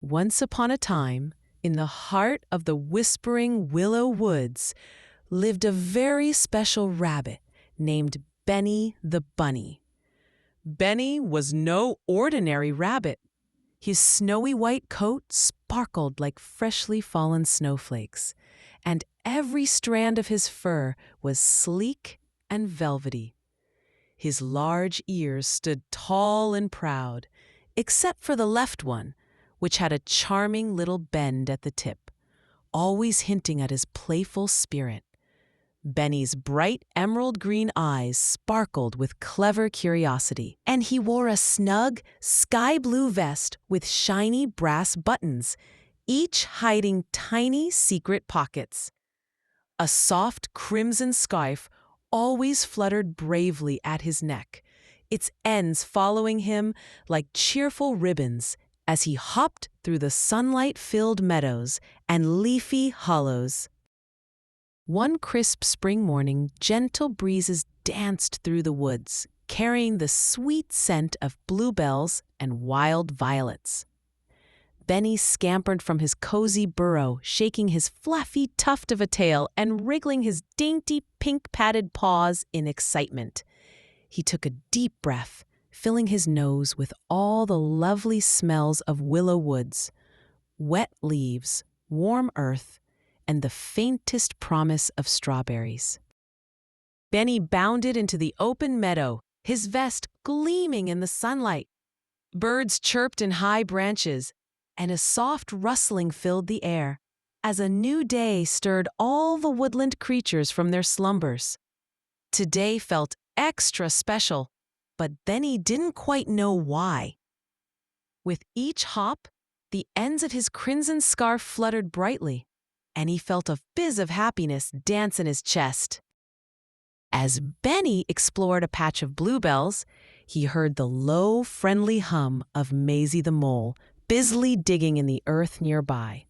Once upon a time, in the heart of the whispering willow woods, lived a very special rabbit named Benny the Bunny. Benny was no ordinary rabbit. His snowy white coat sparkled like freshly fallen snowflakes, and every strand of his fur was sleek and velvety. His large ears stood tall and proud, except for the left one, which had a charming little bend at the tip, always hinting at his playful spirit. Benny's bright emerald green eyes sparkled with clever curiosity, and he wore a snug sky blue vest with shiny brass buttons, each hiding tiny secret pockets. A soft crimson scarf always fluttered bravely at his neck, its ends following him like cheerful ribbons as he hopped through the sunlight-filled meadows and leafy hollows. One crisp spring morning, gentle breezes danced through the woods, carrying the sweet scent of bluebells and wild violets. Benny scampered from his cozy burrow, shaking his fluffy tuft of a tail and wriggling his dainty pink-padded paws in excitement. He took a deep breath, filling his nose with all the lovely smells of willow woods, wet leaves, warm earth, and the faintest promise of strawberries. Benny bounded into the open meadow, his vest gleaming in the sunlight. Birds chirped in high branches, and a soft rustling filled the air, as a new day stirred all the woodland creatures from their slumbers. Today felt extra special, but Benny didn't quite know why. With each hop, the ends of his crimson scarf fluttered brightly, and he felt a fizz of happiness dance in his chest. As Benny explored a patch of bluebells, he heard the low, friendly hum of Maisie the Mole, busily digging in the earth nearby.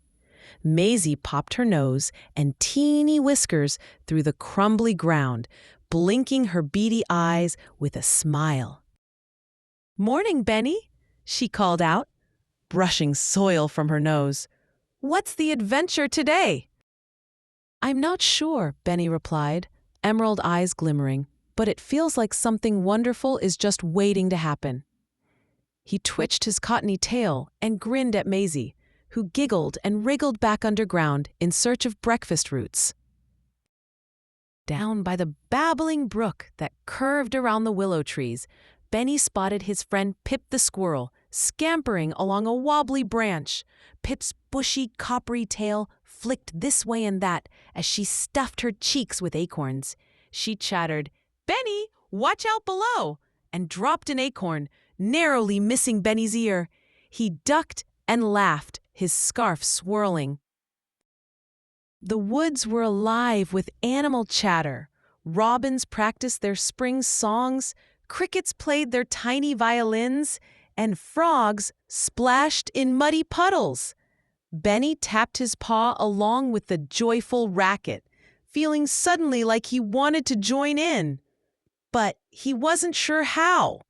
Maisie popped her nose and teeny whiskers through the crumbly ground, blinking her beady eyes with a smile. "Morning, Benny," she called out, brushing soil from her nose. "What's the adventure today?" "I'm not sure," Benny replied, emerald eyes glimmering, "but it feels like something wonderful is just waiting to happen." He twitched his cottony tail and grinned at Maisie, who giggled and wriggled back underground in search of breakfast roots. Down by the babbling brook that curved around the willow trees, Benny spotted his friend Pip the squirrel scampering along a wobbly branch. Pip's bushy, coppery tail flicked this way and that as she stuffed her cheeks with acorns. She chattered, "Benny, watch out below," and dropped an acorn, narrowly missing Benny's ear. He ducked and laughed, his scarf swirling. The woods were alive with animal chatter. Robins practiced their spring songs, crickets played their tiny violins, and frogs splashed in muddy puddles. Benny tapped his paw along with the joyful racket, feeling suddenly like he wanted to join in. But he wasn't sure how.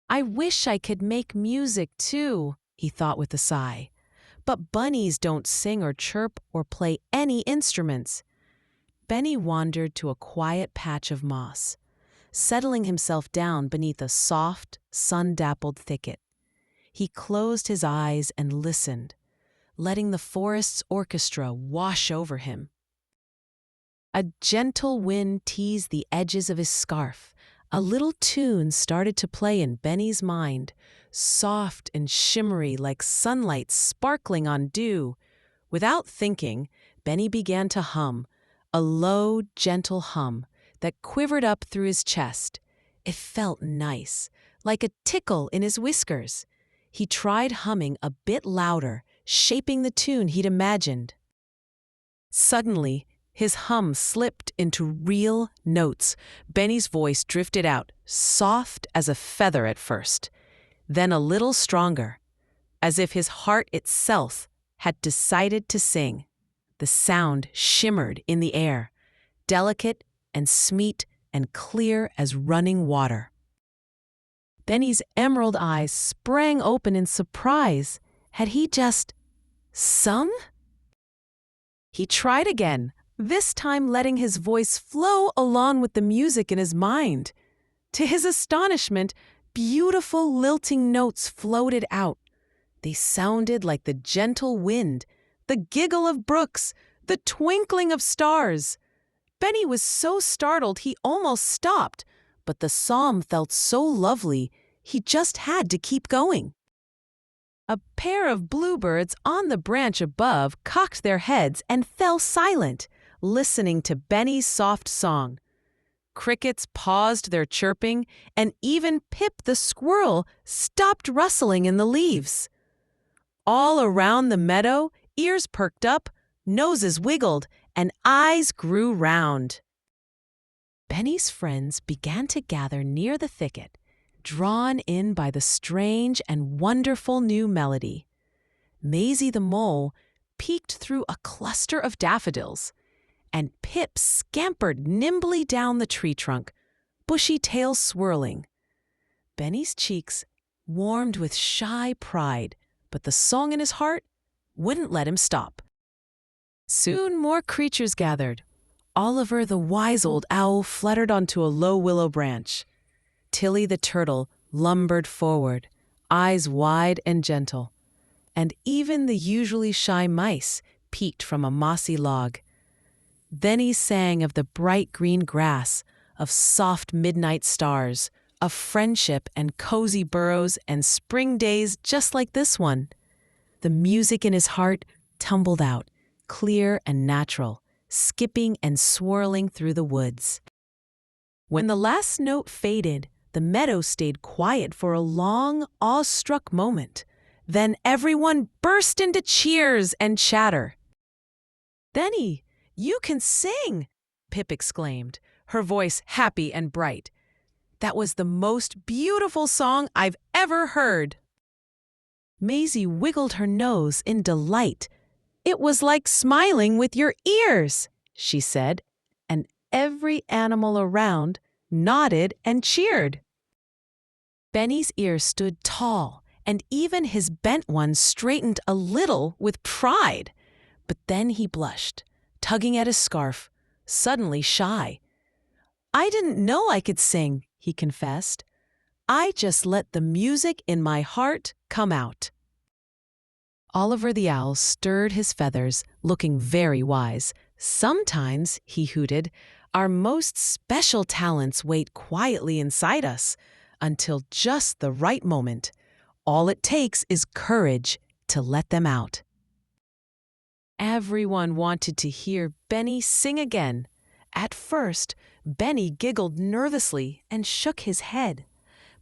"I wish I could make music too," he thought with a sigh. "But bunnies don't sing or chirp or play any instruments." Benny wandered to a quiet patch of moss, settling himself down beneath a soft, sun-dappled thicket. He closed his eyes and listened, letting the forest's orchestra wash over him. A gentle wind teased the edges of his scarf. A little tune started to play in Benny's mind, soft and shimmery like sunlight sparkling on dew. Without thinking, Benny began to hum, a low, gentle hum that quivered up through his chest. It felt nice, like a tickle in his whiskers. He tried humming a bit louder, shaping the tune he'd imagined. Suddenly, his hum slipped into real notes. Benny's voice drifted out, soft as a feather at first, then a little stronger, as if his heart itself had decided to sing. The sound shimmered in the air, delicate and sweet and clear as running water. Benny's emerald eyes sprang open in surprise, Had he just sung? He tried again, this time letting his voice flow along with the music in his mind. To his astonishment, beautiful lilting notes floated out. They sounded like the gentle wind, the giggle of brooks, the twinkling of stars. Benny was so startled he almost stopped, but the psalm felt so lovely, he just had to keep going. A pair of bluebirds on the branch above cocked their heads and fell silent, listening to Benny's soft song. Crickets paused their chirping, and even Pip the squirrel stopped rustling in the leaves. All around the meadow, ears perked up, noses wiggled, and eyes grew round. Benny's friends began to gather near the thicket, drawn in by the strange and wonderful new melody. Maisie the mole peeked through a cluster of daffodils, and Pip scampered nimbly down the tree trunk, bushy tail swirling. Benny's cheeks warmed with shy pride, but the song in his heart wouldn't let him stop. Soon more creatures gathered. Oliver the wise old owl fluttered onto a low willow branch. Tilly the turtle lumbered forward, eyes wide and gentle. And even the usually shy mice peeked from a mossy log. Then he sang of the bright green grass, of soft midnight stars, of friendship and cozy burrows and spring days just like this one. The music in his heart tumbled out, clear and natural, skipping and swirling through the woods. When the last note faded, the meadow stayed quiet for a long, awe-struck moment. Then everyone burst into cheers and chatter. "Benny, you can sing!" Pip exclaimed, her voice happy and bright. "That was the most beautiful song I've ever heard." Maisie wiggled her nose in delight. "It was like smiling with your ears," she said, and every animal around nodded and cheered. Benny's ears stood tall, and even his bent ones straightened a little with pride. But then he blushed, tugging at his scarf, suddenly shy. "I didn't know I could sing," he confessed. "I just let the music in my heart come out." Oliver the owl stirred his feathers, looking very wise. "Sometimes," he hooted, "our most special talents wait quietly inside us until just the right moment. All it takes is courage to let them out." Everyone wanted to hear Benny sing again. At first, Benny giggled nervously and shook his head.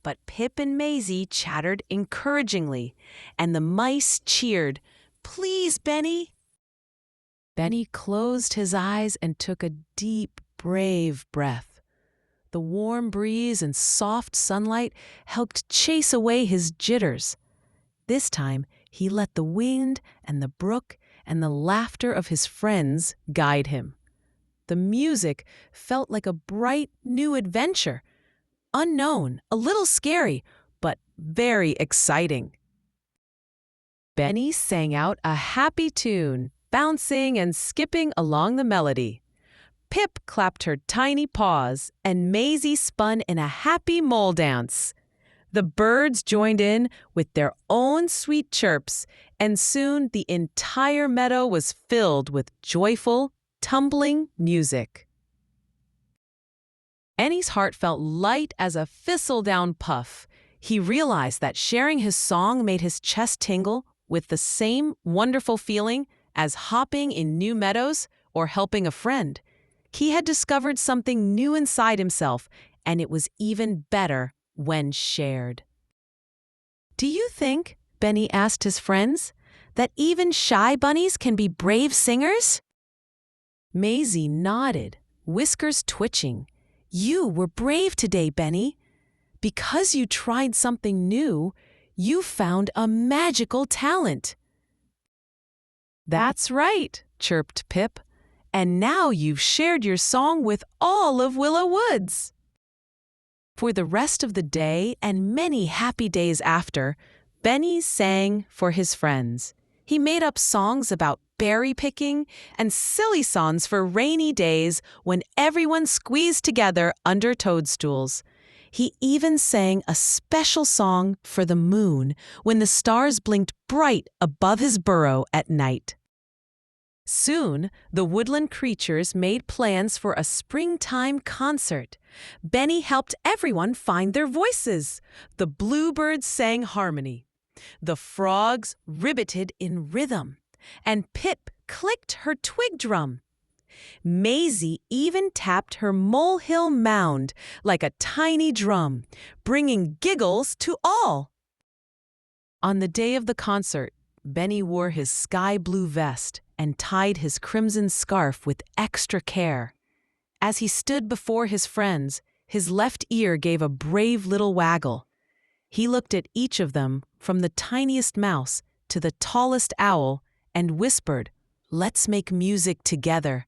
But Pip and Maisie chattered encouragingly, and the mice cheered, "Please, Benny!" Benny closed his eyes and took a deep, brave breath. The warm breeze and soft sunlight helped chase away his jitters. This time, he let the wind and the brook and the laughter of his friends guide him. The music felt like a bright, new adventure. Unknown, a little scary, but very exciting. Benny sang out a happy tune, bouncing and skipping along the melody. Pip clapped her tiny paws, and Maisie spun in a happy mole dance. The birds joined in with their own sweet chirps, and soon the entire meadow was filled with joyful, tumbling music. Benny's heart felt light as a thistledown puff. He realized that sharing his song made his chest tingle with the same wonderful feeling as hopping in new meadows or helping a friend. He had discovered something new inside himself, and it was even better when shared. "Do you think," Benny asked his friends, "that even shy bunnies can be brave singers?" Maisie nodded, whiskers twitching. "You were brave today, Benny. Because you tried something new, you found a magical talent." "That's right," chirped Pip. "And now you've shared your song with all of Willow Woods." For the rest of the day and many happy days after, Benny sang for his friends. He made up songs about berry picking and silly songs for rainy days when everyone squeezed together under toadstools. He even sang a special song for the moon when the stars blinked bright above his burrow at night. Soon, the woodland creatures made plans for a springtime concert. Benny helped everyone find their voices. The bluebirds sang harmony. The frogs ribbited in rhythm, and Pip clicked her twig drum. Maisie even tapped her molehill mound like a tiny drum, bringing giggles to all. On the day of the concert, Benny wore his sky blue vest and tied his crimson scarf with extra care. As he stood before his friends, his left ear gave a brave little waggle. He looked at each of them, from the tiniest mouse to the tallest owl, and whispered, "Let's make music together."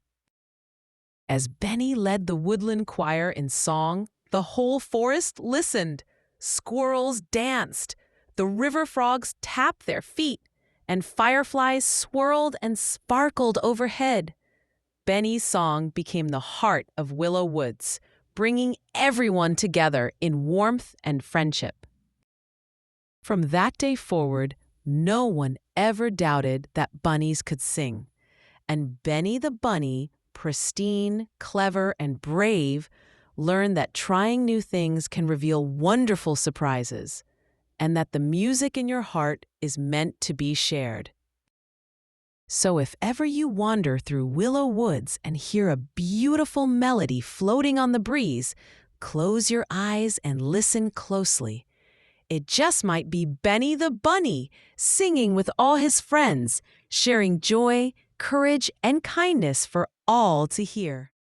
As Benny led the woodland choir in song, the whole forest listened. Squirrels danced, the river frogs tapped their feet, and fireflies swirled and sparkled overhead. Benny's song became the heart of Willow Woods, bringing everyone together in warmth and friendship. From that day forward, no one ever doubted that bunnies could sing. And Benny the Bunny, pristine, clever, and brave, learned that trying new things can reveal wonderful surprises, and that the music in your heart is meant to be shared. So if ever you wander through Willow Woods and hear a beautiful melody floating on the breeze, close your eyes and listen closely. It just might be Benny the Bunny singing with all his friends, sharing joy, courage, and kindness for all to hear.